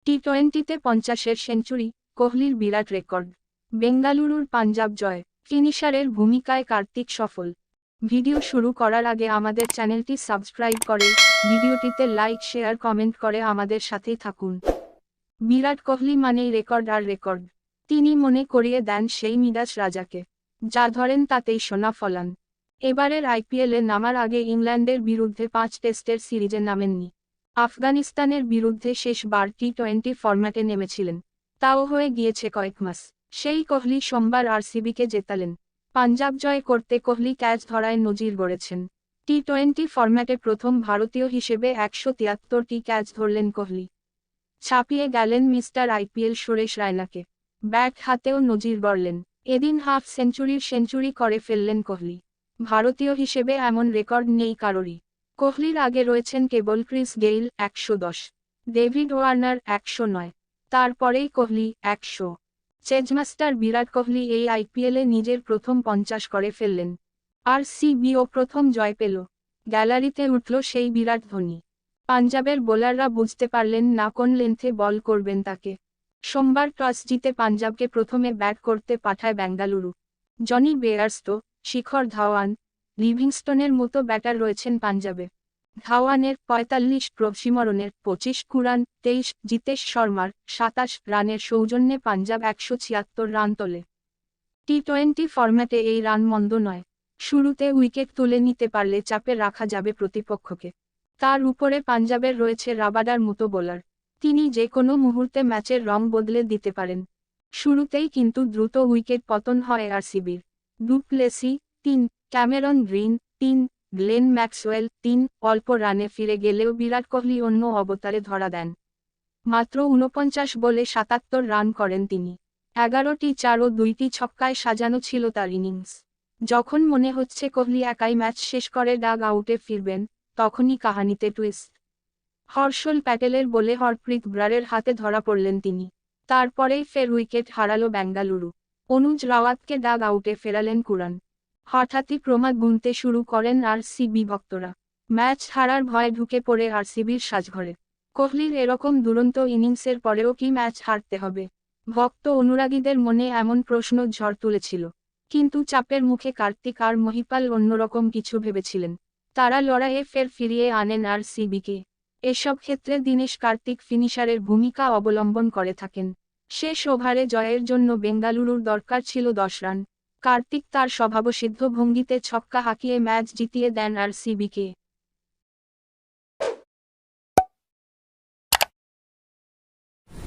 টি-20তে 50-এর century, কোহলির বিরাট record. বেঙ্গালুরুর পাঞ্জাব জয়, ফিনিশারের ভূমিকায় কার্তিক সফল। ভিডিও শুরু করার আগে আমাদের চ্যানেলটি সাবস্ক্রাইব করে, ভিডিওটিতে লাইক শেয়ার কমেন্ট করে আমাদের সাথেই থাকুন। বিরাট কোহলি মানেই রেকর্ড আর রেকর্ড। তিনি মনে করিয়ে দেন সেই মিরাজ রাজাকে, যা ধরেন তাতেই সোনা ফলান। এবারের আইপিএলে নামার আগে ইংল্যান্ডের বিরুদ্ধে 5 টেস্টের সিরিজে নামেননি। আফগানিস্তানের বিরুদ্ধে শেষবার টি-20 ফরম্যাটে নেমেছিলেন, তাও হয়ে গিয়েছে কয়েক মাস। সেই কোহলি সোমবার আরসিবিকে জেতালেন। পাঞ্জাব জয় করতে কোহলি ক্যাচ ধরায় নজির গড়েছেন। টি-20 ফরম্যাটে প্রথম ভারতীয় হিসেবে 173টি ক্যাচ ধরলেন কোহলি। ছাপিয়ে গেলেন মিস্টার আইপিএল সুরেশ রায়নাকে। ব্যাট হাতেও নজির গড়লেন। এদিন হাফ সেঞ্চুরি করে ফেললেন কোহলি। ভারতীয় হিসেবে এমন রেকর্ড নেই কারোরই। কোহলির আগে রয়েছেন কেবল ক্রিস গেইল 110, ডেভিড ওয়ার্নার 109, তারপরেই কোহলি 100। চেজমাস্টার বিরাট কোহলি এই আইপিএলে নিজের প্রথম 50 করে ফেললেন। আরসিবিও প্রথম জয় পেল। গ্যালারিতে উঠল সেই বিরাট ধ্বনি। পাঞ্জাবের বোলাররা বুঝতে পারলেন না কোন লেন্থে বল করবেন তাকে। সোমবার টস জিতে পাঞ্জাবকে প্রথমে ব্যাট করতে পাঠায় বেঙ্গালুরু। জনি বেয়ারস্টো, শিখর ধাওয়ান, লিভিংস্টোনের মতো ব্যাটার রয়েছেন পাঞ্জাবে। ধাওয়ানের 45, প্রভসিমরনের 25, কুরান 23, জিতেশ শর্মার 27 রানের সৌজন্যে পাঞ্জাব 176 রান তোলে। টি-20 ফরম্যাটে এই রান মন্দ নয়। শুরুতে উইকেট তুলে নিতে পারলে চাপে রাখা যাবে প্রতিপক্ষকে। তার উপরে পাঞ্জাবের রয়েছে রাবাডার মতো বোলার। তিনি যে কোনো মুহূর্তে ম্যাচের রং বদলে দিতে পারেন। শুরুতেই কিন্তু দ্রুত উইকেট পতন হয় আরসিবির। Du Plessis 3, Cameron Green 3, Glenn Maxwell 3 অল্প রানে ফিরে গেলেও বিরাট কোহলি অন্য অবতারে ধরা দেন। মাত্র 49 বলে 77 রান করেন তিনি। 11টি 4 ও 2টি ছক্কায় সাজানো ছিল তার ইনিংস। যখন মনে হচ্ছে কোহলি একাই ম্যাচ শেষ করে ডাগ আউটে ফিরবেন, তখনই কাহানিতে টুইস্ট। হর্ষল প্যাটেলের বলে হরপ্রীত ব্রারের হাতে ধরা পড়লেন তিনি। তারপরেই ফের উইকেট হারালো বেঙ্গালুরু। অনুজ রাওয়াতকে ডাগ আউটে ফেরালেন কুরান। হঠাৎই প্রমাদ গুনতে শুরু করেন আরসিবি ভক্তরা। ম্যাচ হারার ভয়ে ঢুকে পড়ে আরসিবির সাজঘরে। কোহলির এরকম দুরন্ত ইনিংসের পরেও কি ম্যাচ হারতে হবে? ভক্ত অনুরাগীদের মনে এমন প্রশ্ন ঝড় তুলেছিল। কিন্তু চাপের মুখে কার্তিক আর মহিপাল অন্যরকম কিছু ভেবেছিলেন। তারা লড়াইয়ে ফের ফিরিয়ে আনেন আরসিবিকে। এসব ক্ষেত্রে দীনেশ কার্তিক ফিনিশারের ভূমিকা অবলম্বন করে থাকেন। শেষ ওভারে জয়ের জন্য বেঙ্গালুরুর দরকার ছিল 10 রান। কার্তিক তার স্বভাবসিদ্ধ ভঙ্গিতে ছক্কা হাঁকিয়ে ম্যাচ জিতিয়ে দেন আরসিবিকে।